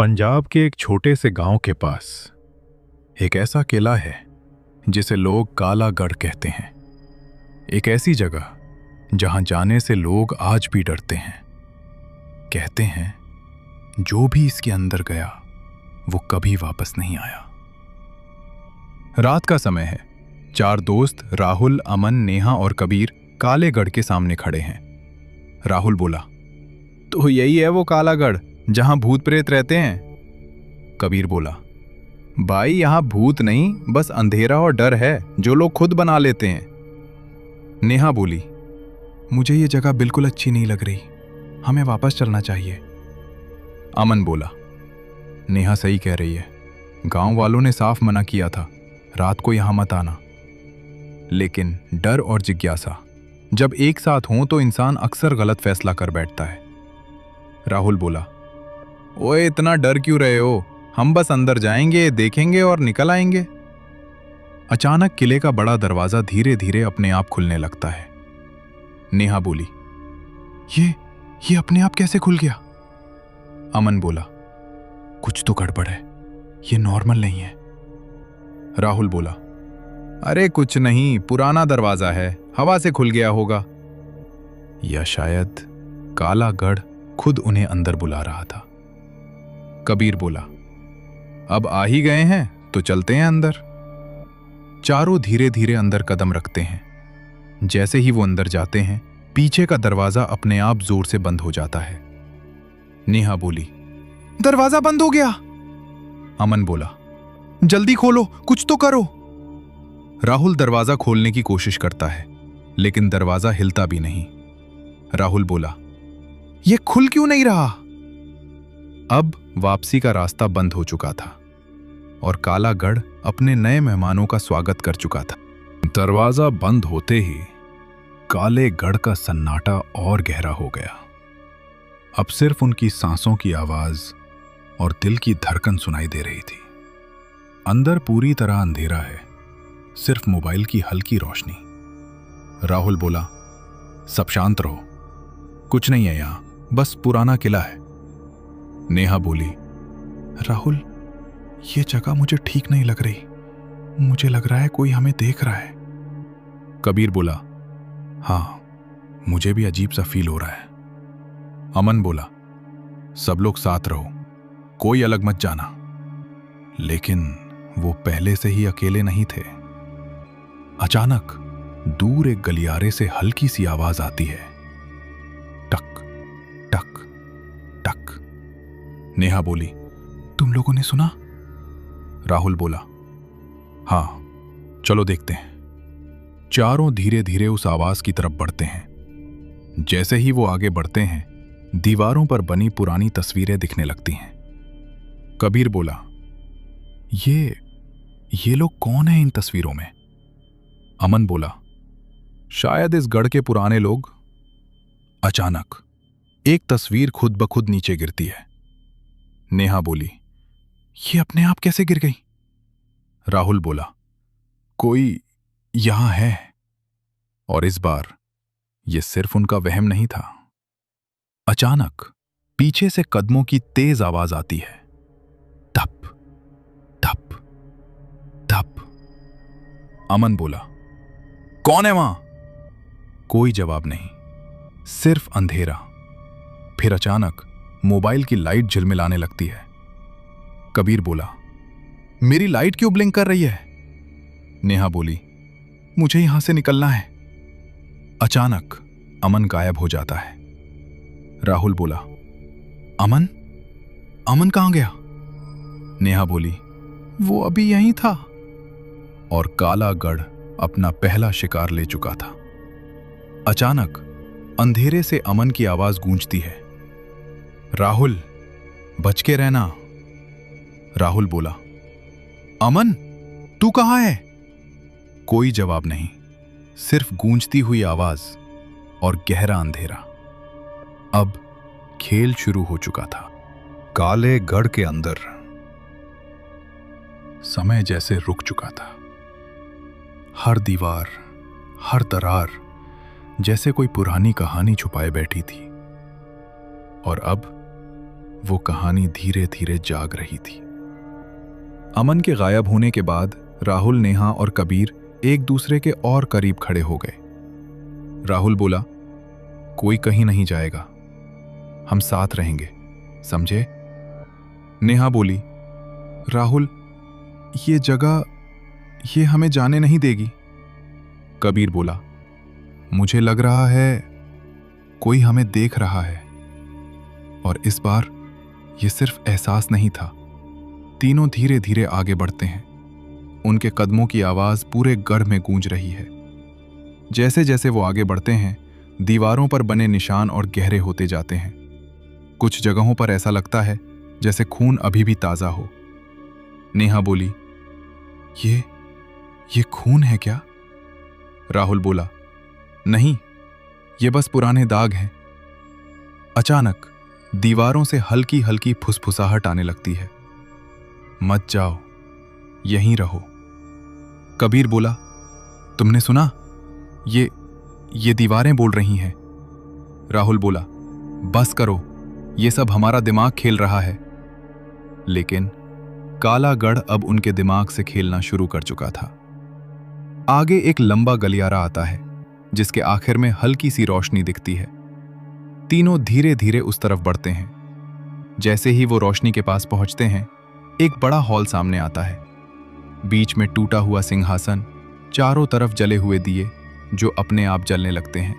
पंजाब के एक छोटे से गांव के पास एक ऐसा किला है जिसे लोग काला गढ़ कहते हैं। एक ऐसी जगह जहां जाने से लोग आज भी डरते हैं। कहते हैं जो भी इसके अंदर गया वो कभी वापस नहीं आया। रात का समय है। चार दोस्त राहुल, अमन, नेहा और कबीर काले गढ़ के सामने खड़े हैं। राहुल बोला, तो यही है वो काला गढ़ जहां भूत प्रेत रहते हैं। कबीर बोला, भाई यहां भूत नहीं, बस अंधेरा और डर है जो लोग खुद बना लेते हैं। नेहा बोली, मुझे ये जगह बिल्कुल अच्छी नहीं लग रही, हमें वापस चलना चाहिए। अमन बोला, नेहा सही कह रही है, गांव वालों ने साफ मना किया था रात को यहां मत आना। लेकिन डर और जिज्ञासा जब एक साथ हों तो इंसान अक्सर गलत फैसला कर बैठता है। राहुल बोला, ओए इतना डर क्यों रहे हो, हम बस अंदर जाएंगे, देखेंगे और निकल आएंगे। अचानक किले का बड़ा दरवाजा धीरे धीरे अपने आप खुलने लगता है। नेहा बोली, ये अपने आप कैसे खुल गया? अमन बोला, कुछ तो गड़बड़ है, ये नॉर्मल नहीं है। राहुल बोला, अरे कुछ नहीं, पुराना दरवाजा है, हवा से खुल गया होगा। या शायद काला गढ़ खुद उन्हें अंदर बुला रहा था। कबीर बोला, अब आ ही गए हैं तो चलते हैं अंदर। चारों धीरे धीरे अंदर कदम रखते हैं। जैसे ही वो अंदर जाते हैं पीछे का दरवाजा अपने आप जोर से बंद हो जाता है। नेहा बोली, दरवाजा बंद हो गया। अमन बोला, जल्दी खोलो, कुछ तो करो। राहुल दरवाजा खोलने की कोशिश करता है लेकिन दरवाजा हिलता भी नहीं। राहुल बोला, यह खुल क्यों नहीं रहा? अब वापसी का रास्ता बंद हो चुका था और काला गढ़ अपने नए मेहमानों का स्वागत कर चुका था। दरवाजा बंद होते ही काले गढ़ का सन्नाटा और गहरा हो गया। अब सिर्फ उनकी सांसों की आवाज और दिल की धड़कन सुनाई दे रही थी। अंदर पूरी तरह अंधेरा है, सिर्फ मोबाइल की हल्की रोशनी। राहुल बोला, सब शांत रहो, कुछ नहीं है यहां, बस पुराना किला है। नेहा बोली, राहुल ये जगह मुझे ठीक नहीं लग रही, मुझे लग रहा है कोई हमें देख रहा है। कबीर बोला, हाँ मुझे भी अजीब सा फील हो रहा है। अमन बोला, सब लोग साथ रहो, कोई अलग मत जाना। लेकिन वो पहले से ही अकेले नहीं थे। अचानक दूर एक गलियारे से हल्की सी आवाज आती है, टक टक टक। नेहा बोली, तुम लोगों ने सुना? राहुल बोला, हां चलो देखते हैं। चारों धीरे धीरे उस आवाज की तरफ बढ़ते हैं। जैसे ही वो आगे बढ़ते हैं दीवारों पर बनी पुरानी तस्वीरें दिखने लगती हैं। कबीर बोला, ये लोग कौन हैं इन तस्वीरों में? अमन बोला, शायद इस गढ़ के पुराने लोग। अचानक एक तस्वीर खुद ब खुद नीचे गिरती है। नेहा बोली, ये अपने आप कैसे गिर गई? राहुल बोला, कोई यहां है। और इस बार यह सिर्फ उनका वहम नहीं था। अचानक पीछे से कदमों की तेज आवाज आती है, धप धप धप। अमन बोला, कौन है वहां? कोई जवाब नहीं, सिर्फ अंधेरा। फिर अचानक मोबाइल की लाइट झिलमिलाने लगती है। कबीर बोला, मेरी लाइट क्यों ब्लिंक कर रही है? नेहा बोली, मुझे यहां से निकलना है। अचानक अमन गायब हो जाता है। राहुल बोला, अमन अमन कहां गया? नेहा बोली, वो अभी यहीं था। और काला गढ़ अपना पहला शिकार ले चुका था। अचानक अंधेरे से अमन की आवाज गूंजती है, राहुल बच के रहना। राहुल बोला, अमन तू कहां है? कोई जवाब नहीं, सिर्फ गूंजती हुई आवाज और गहरा अंधेरा। अब खेल शुरू हो चुका था। काले गढ़ के अंदर समय जैसे रुक चुका था। हर दीवार, हर दरार जैसे कोई पुरानी कहानी छुपाए बैठी थी। और अब वो कहानी धीरे धीरे जाग रही थी। अमन के गायब होने के बाद राहुल, नेहा और कबीर एक दूसरे के और करीब खड़े हो गए। राहुल बोला, कोई कहीं नहीं जाएगा, हम साथ रहेंगे, समझे? नेहा बोली, राहुल, ये जगह ये हमें जाने नहीं देगी। कबीर बोला, मुझे लग रहा है कोई हमें देख रहा है। और इस बार ये सिर्फ एहसास नहीं था। तीनों धीरे धीरे आगे बढ़ते हैं। उनके कदमों की आवाज पूरे गढ़ में गूंज रही है। जैसे जैसे वो आगे बढ़ते हैं, दीवारों पर बने निशान और गहरे होते जाते हैं। कुछ जगहों पर ऐसा लगता है जैसे खून अभी भी ताजा हो। नेहा बोली, ये खून है क्या? राहुल बोला, नहीं, ये बस पुराने दाग हैं। अचानक दीवारों से हल्की हल्की फुसफुसाहट आने लगती है। मत जाओ, यहीं रहो। कबीर बोला, तुमने सुना? ये दीवारें बोल रही हैं। राहुल बोला, बस करो, ये सब हमारा दिमाग खेल रहा है। लेकिन काला गढ़ अब उनके दिमाग से खेलना शुरू कर चुका था। आगे एक लंबा गलियारा आता है जिसके आखिर में हल्की सी रोशनी दिखती है। तीनों धीरे धीरे उस तरफ बढ़ते हैं। जैसे ही वो रोशनी के पास पहुंचते हैं, एक बड़ा हॉल सामने आता है। बीच में टूटा हुआ सिंहासन, चारों तरफ जले हुए दिए जो अपने आप जलने लगते हैं।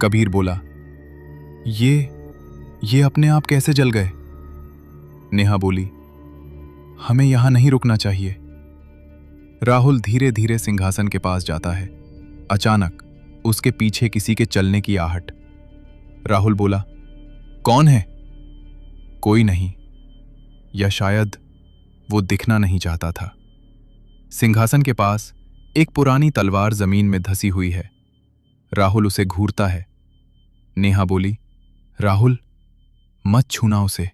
कबीर बोला, ये अपने आप कैसे जल गए? नेहा बोली, हमें यहां नहीं रुकना चाहिए। राहुल धीरे धीरे सिंहासन के पास जाता है। अचानक उसके पीछे किसी के चलने की आहट। राहुल बोला, कौन है? कोई नहीं, या शायद वो दिखना नहीं चाहता था। सिंहासन के पास एक पुरानी तलवार जमीन में धसी हुई है। राहुल उसे घूरता है। नेहा बोली, राहुल, मत छूना उसे।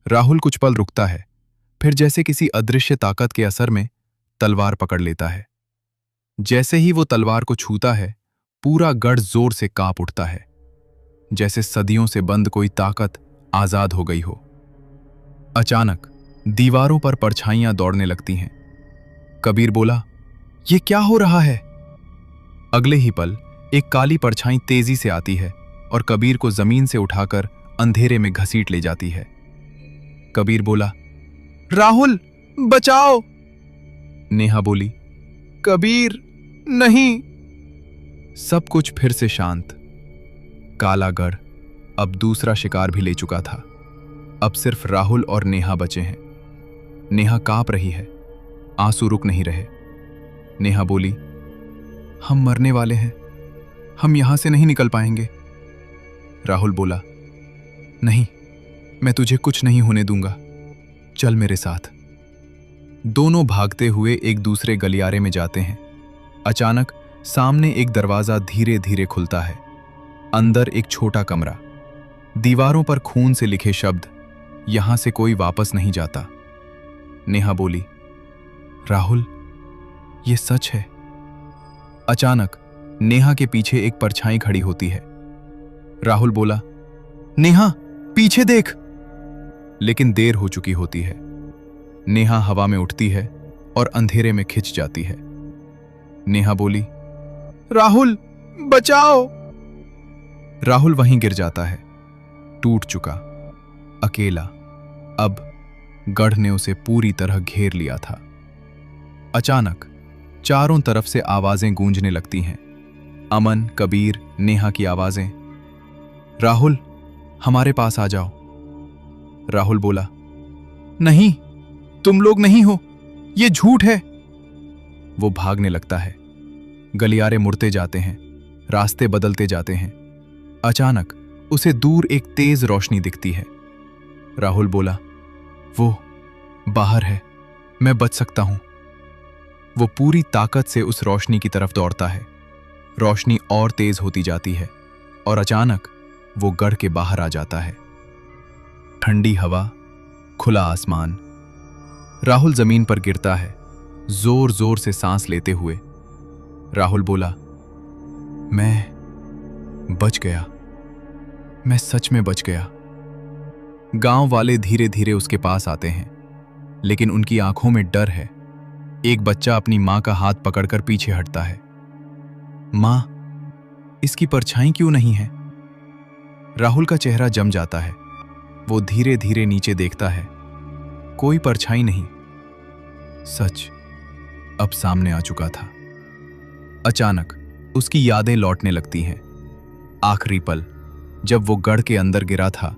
राहुल कुछ पल रुकता है, फिर जैसे किसी अदृश्य ताकत के असर में तलवार पकड़ लेता है। जैसे ही वो तलवार को छूता है, पूरा गढ़ जोर से कांप उठता है, जैसे सदियों से बंद कोई ताकत आजाद हो गई हो। अचानक दीवारों पर परछाइयां दौड़ने लगती हैं। कबीर बोला, ये क्या हो रहा है? अगले ही पल एक काली परछाई तेजी से आती है और कबीर को जमीन से उठाकर अंधेरे में घसीट ले जाती है। कबीर बोला, राहुल, बचाओ। नेहा बोली, कबीर, नहीं। सब कुछ फिर से शांत। काला गढ़ अब दूसरा शिकार भी ले चुका था। अब सिर्फ राहुल और नेहा बचे हैं। नेहा कांप रही है, आंसू रुक नहीं रहे। नेहा बोली, हम मरने वाले हैं, हम यहां से नहीं निकल पाएंगे। राहुल बोला, नहीं, मैं तुझे कुछ नहीं होने दूंगा, चल मेरे साथ। दोनों भागते हुए एक दूसरे गलियारे में जाते हैं। अचानक सामने एक दरवाजा धीरे धीरे खुलता है। अंदर एक छोटा कमरा, दीवारों पर खून से लिखे शब्द, यहां से कोई वापस नहीं जाता। नेहा बोली, राहुल, ये सच है। अचानक नेहा के पीछे एक परछाई खड़ी होती है। राहुल बोला, नेहा, पीछे देख। लेकिन देर हो चुकी होती है। नेहा हवा में उठती है और अंधेरे में खिंच जाती है। नेहा बोली, राहुल, बचाओ। राहुल वहीं गिर जाता है, टूट चुका, अकेला। अब गढ़ ने उसे पूरी तरह घेर लिया था। अचानक चारों तरफ से आवाजें गूंजने लगती हैं। अमन, कबीर, नेहा की आवाजें। राहुल, हमारे पास आ जाओ। राहुल बोला, नहीं, तुम लोग नहीं हो, ये झूठ है। वो भागने लगता है। गलियारे मुड़ते जाते हैं, रास्ते बदलते जाते हैं। अचानक उसे दूर एक तेज रोशनी दिखती है। राहुल बोला, वो बाहर है, मैं बच सकता हूं। वो पूरी ताकत से उस रोशनी की तरफ दौड़ता है। रोशनी और तेज होती जाती है और अचानक वो गढ़ के बाहर आ जाता है। ठंडी हवा, खुला आसमान। राहुल जमीन पर गिरता है, जोर जोर से सांस लेते हुए। राहुल बोला, मैं बच गया, मैं सच में बच गया। गांव वाले धीरे धीरे उसके पास आते हैं, लेकिन उनकी आंखों में डर है। एक बच्चा अपनी मां का हाथ पकड़कर पीछे हटता है। मां, इसकी परछाई क्यों नहीं है? राहुल का चेहरा जम जाता है। वो धीरे धीरे नीचे देखता है। कोई परछाई नहीं। सच अब सामने आ चुका था। अचानक उसकी यादें लौटने लगती हैं। आखिरी पल, जब वो गढ़ के अंदर गिरा था